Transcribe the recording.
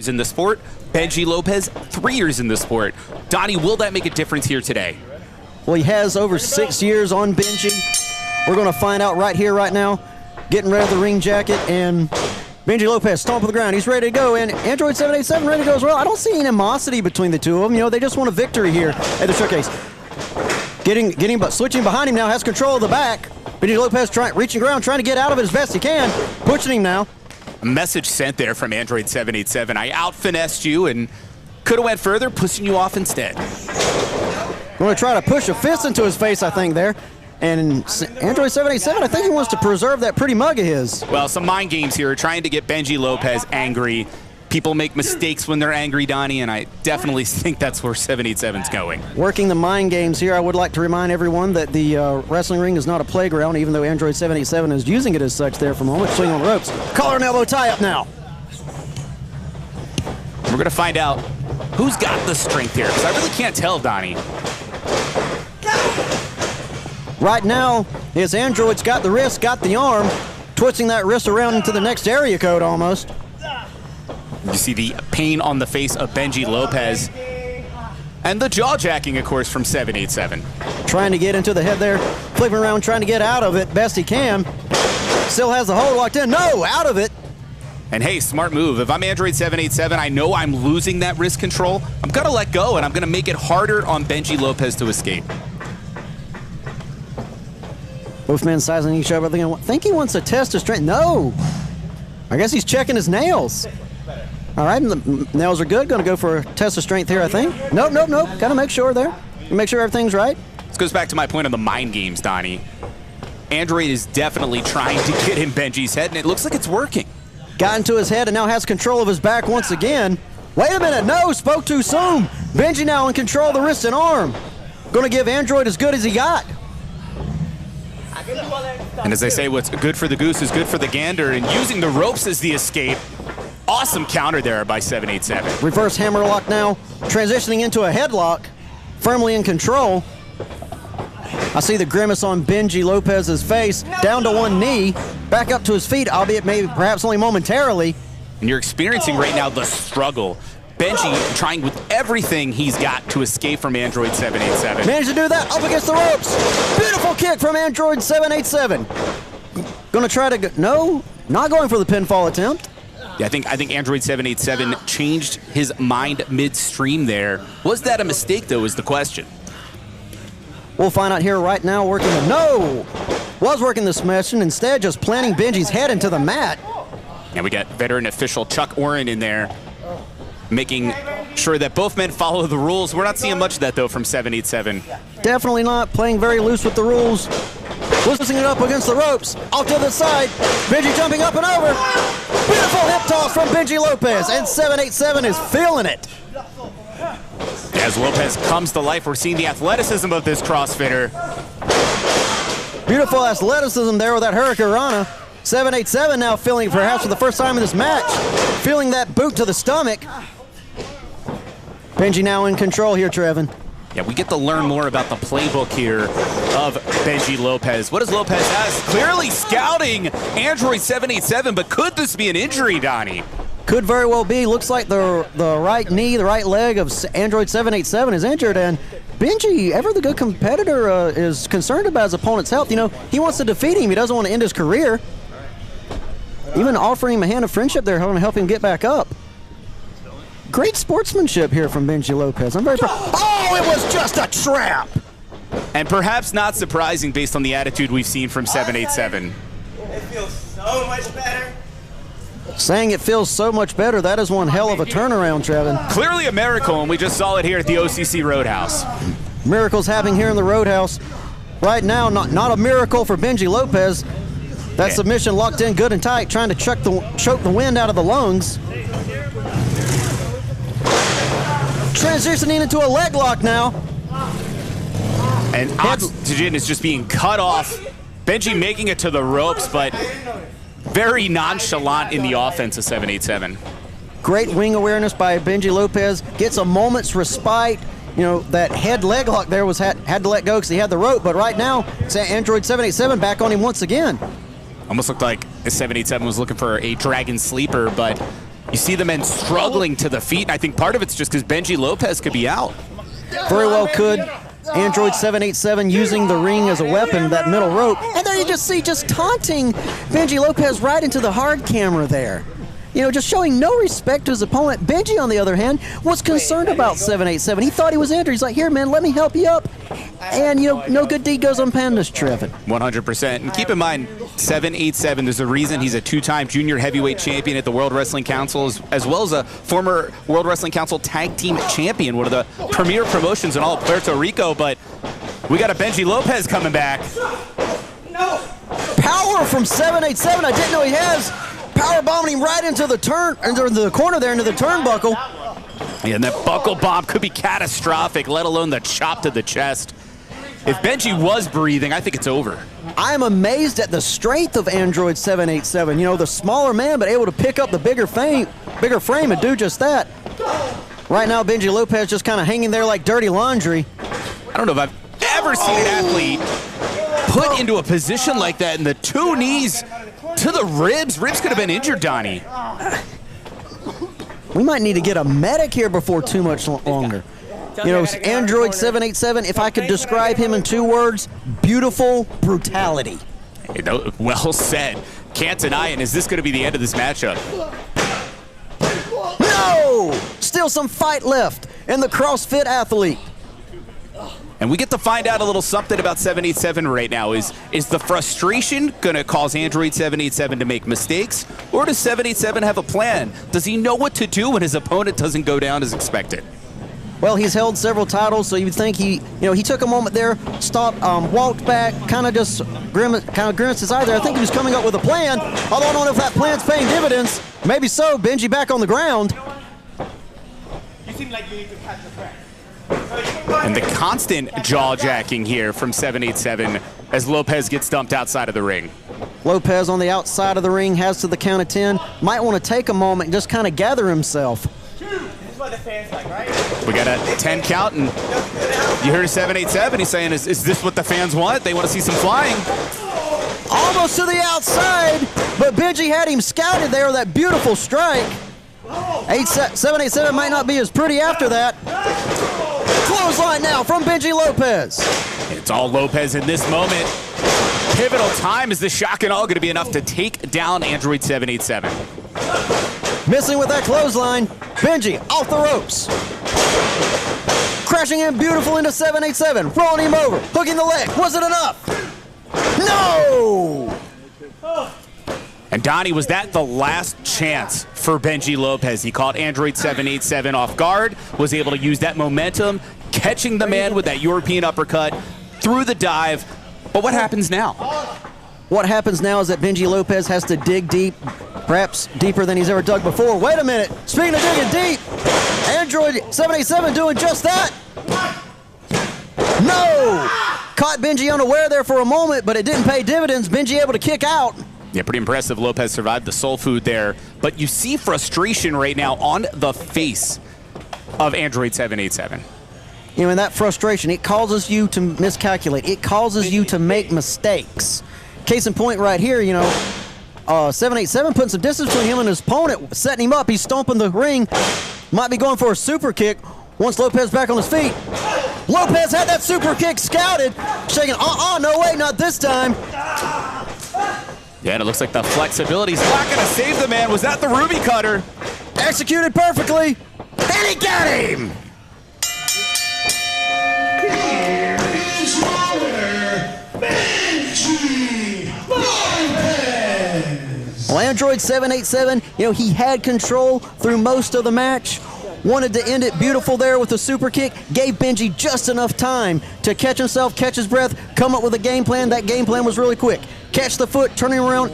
in the sport. Bengie Lopez, 3 years in the sport. Donnie, will that make a difference here today? Well, he has over 6 years on Bengie. We're going to find out right here, right now. Getting rid of the ring jacket, and Bengie Lopez stomping the ground. He's ready to go, and Androide 787 ready to go as well. I don't see any animosity between the two of them. You know, they just want a victory here at the showcase. But switching behind him now, has control of the back. Bengie Lopez reaching around, trying to get out of it as best he can. Pushing him now. A message sent there from Android 787. I out-finessed you and could have went further, pushing you off instead. Going to try to push a fist into his face, I think, there. And Android 787, I think he wants to preserve that pretty mug of his. Well, some mind games here, trying to get Bengie Lopez angry. People make mistakes when they're angry, Donnie, and I definitely think that's where 787's going. Working the mind games here, I would like to remind everyone that the wrestling ring is not a playground, even though Android 787 is using it as such there for a moment. Swing on the ropes. Collar and elbow tie up now. We're going to find out who's got the strength here, because I really can't tell, Donnie. Right now, his Android's got the wrist, got the arm, twisting that wrist around into the next area code almost. You see the pain on the face of Bengie Lopez. And the jaw-jacking, of course, from 787. Trying to get into the head there, flipping around, trying to get out of it best he can. Still has the hold locked in. No, out of it. And hey, smart move. If I'm Android 787, I know I'm losing that wrist control. I'm going to let go, and I'm going to make it harder on Bengie Lopez to escape. Both men sizing each other. I think he wants to test his strength. No. I guess he's checking his nails. All right, and the nails are good. Going to go for a test of strength here, I think. Nope. Got to make sure there. Make sure everything's right. This goes back to my point on the mind games, Donnie. Android is definitely trying to get in Bengie's head, and it looks like it's working. Got into his head and now has control of his back once again. Wait a minute. No, spoke too soon. Bengie now in control of the wrist and arm. Going to give Android as good as he got. And as they say, what's good for the goose is good for the gander, and using the ropes as the escape. Awesome counter there by 787. Reverse hammerlock now, transitioning into a headlock, firmly in control. I see the grimace on Bengie Lopez's face, down to one knee, back up to his feet, albeit maybe perhaps only momentarily. And you're experiencing right now the struggle. Bengie trying with everything he's got to escape from Android 787. Managed to do that, up against the ropes. Beautiful kick from Android 787. Gonna try to go, no, not going for the pinfall attempt. Yeah, I think Android 787 changed his mind midstream there. Was that a mistake, though, is the question. We'll find out here right now. Was working the smash, and instead just planting Bengie's head into the mat. And we got veteran official Chuck Oren in there, making sure that both men follow the rules. We're not seeing much of that, though, from 787. Definitely not. Playing very loose with the rules. Loosening it up against the ropes. Off to the side. Bengie jumping up and over. Beautiful hip toss from Bengie Lopez. And 787 is feeling it. As Lopez comes to life, we're seeing the athleticism of this CrossFitter. Beautiful athleticism there with that Hurricanrana. 787 now feeling, perhaps for the first time in this match, feeling that boot to the stomach. Bengie now in control here, Trevin. Yeah, we get to learn more about the playbook here of Bengie Lopez. What does Lopez has? Clearly scouting Android 787, but could this be an injury, Donnie? Could very well be. Looks like the right knee, the right leg of Android 787 is injured, and Bengie, ever the good competitor, is concerned about his opponent's health. You know, he wants to defeat him. He doesn't want to end his career. Even offering him a hand of friendship there, help him get back up. Great sportsmanship here from Bengie Lopez. I'm very proud. Oh, it was just a trap! And perhaps not surprising based on the attitude we've seen from 787. It feels so much better. Saying it feels so much better, that is one hell of a turnaround, Trevin. Clearly a miracle, and we just saw it here at the OCC Roadhouse. Miracles happening here in the Roadhouse. Right now, not a miracle for Bengie Lopez. That submission locked in good and tight, trying to choke the wind out of the lungs. Transitioning into a leg lock now. And oxygen is just being cut off. Bengie making it to the ropes, but very nonchalant in the offense of 787. Great wing awareness by Bengie Lopez. Gets a moment's respite. You know, that head leg lock there had to let go because he had the rope, but right now, Android 787 back on him once again. Almost looked like 787 was looking for a dragon sleeper, but You see the men struggling to the feet, and I think part of it's just because Bengie Lopez could be out. Very well could. Android 787 using the ring as a weapon, that middle rope. And there you just see, just taunting Bengie Lopez right into the hard camera there. You know, just showing no respect to his opponent. Bengie, on the other hand, was concerned about 787. He thought he was injured. He's like, here, man, let me help you up. And, you know, no good deed goes unpunished, Trevin. 100%. And keep in mind, 787, there's a reason he's a two-time junior heavyweight champion at the World Wrestling Council, as well as a former World Wrestling Council tag team champion, one of the premier promotions in all of Puerto Rico. But we got a Bengie Lopez coming back. Power from 787. I didn't know he has. Power bombing him right into the corner there, into the turnbuckle. Yeah, and that buckle bomb could be catastrophic, let alone the chop to the chest. If Bengie was breathing, I think it's over. I'm amazed at the strength of Android 787. You know, the smaller man, but able to pick up the bigger frame and do just that. Right now, Bengie Lopez just kind of hanging there like dirty laundry. I don't know if I've ever seen an athlete put into a position like that, and the two knees to the ribs. Ribs could have been injured, Donnie. We might need to get a medic here before too much longer. You know, Android 787, if I could describe him in 2 words, beautiful brutality. Well said. Can't deny it. Is this going to be the end of this matchup? No! Still some fight left in the CrossFit athlete. And we get to find out a little something about 787 right now. Is the frustration going to cause Android 787 to make mistakes? Or does 787 have a plan? Does he know what to do when his opponent doesn't go down as expected? Well, he's held several titles, so you'd think he took a moment there, stopped, walked back, kind of just grimaced his eye there. I think he was coming up with a plan, although I don't know if that plan's paying dividends. Maybe so. Bengie back on the ground. You seem like you need to catch your breath. And the constant jaw-jacking here from 787 as Lopez gets dumped outside of the ring. Lopez on the outside of the ring has to the count of 10. Might want to take a moment and just kind of gather himself. This is what the fans like, right? We got a 10 count, and you heard 787. He's saying, is this what the fans want? They want to see some flying. Almost to the outside, but Bengie had him scouted there with that beautiful strike. 787 might not be as pretty after that. Clothesline now from Bengie Lopez. It's all Lopez in this moment. Pivotal time. Is the shock and all going to be enough to take down Android 787? Missing with that clothesline. Bengie off the ropes. Crashing in beautiful into 787. Rolling him over. Hooking the leg. Was it enough? No! And Donnie, was that the last chance for Bengie Lopez? He caught Android 787 off guard, was able to use that momentum, catching the man with that European uppercut, through the dive. But what happens now? What happens now is that Bengie Lopez has to dig deep, perhaps deeper than he's ever dug before. Wait a minute. Speaking of digging deep, Android 787 doing just that. No! Caught Bengie unaware there for a moment, but it didn't pay dividends. Bengie able to kick out. Yeah, pretty impressive. Lopez survived the soul food there. But you see frustration right now on the face of Android 787. You know, and that frustration, it causes you to miscalculate. It causes you to make mistakes. Case in point right here, you know, 787 putting some distance between him and his opponent, setting him up. He's stomping the ring. Might be going for a super kick. Once Lopez back on his feet. Lopez had that super kick scouted. Shaking, no way, not this time. Yeah, and it looks like the flexibility's not going to save the man. Was that the Ruby Cutter? Executed perfectly. And he got him! Well, Android 787, you know, he had control through most of the match. Wanted to end it beautiful there with a super kick. Gave Bengie just enough time to catch himself, catch his breath, come up with a game plan. That game plan was really quick. Catch the foot, turning around,